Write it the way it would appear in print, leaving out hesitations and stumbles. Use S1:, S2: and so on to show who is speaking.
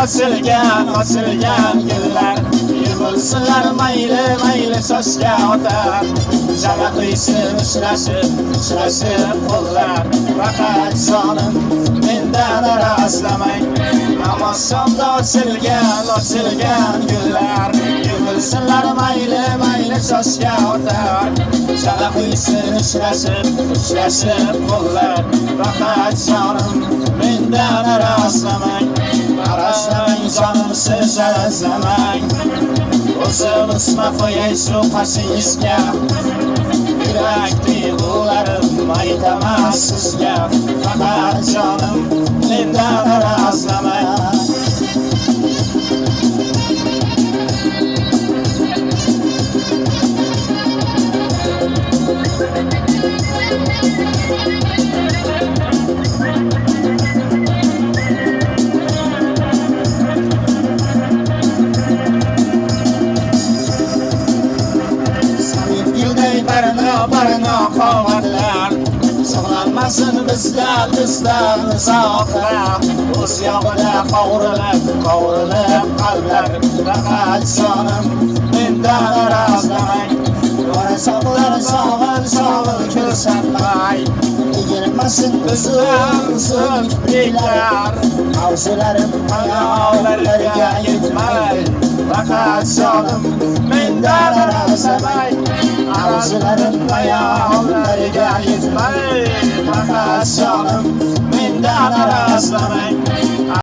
S1: ochilgan gullar yugursinlar mayli shoshga otar jala quysin uchrashib qo'llar faqat jonim mendan arazlamang namoz shomda ochilgan gullar yugursinlar mayli shoshga otar jala quysin uchrashib qo'llar faqat jonim mendan arazlamang jonimsiz arazlamang o'zim isma qo'yay shu qashingizga yurak tuyg'ularim aytaman sizga faqat jonim mendan arazlamang barno qo'g'irlar sog'lanmasin bizdan uzoqlar o'z yog'ida qovurilib qalblar faqat jonim mendan arazlamang sog'il ko'rsatmay egilmasin uzun kipriklar orzularim ayollarga yetmay faqat jonim mendan arazlamang arzularim ayollarga yetmay faqat jonim mendan arazlamang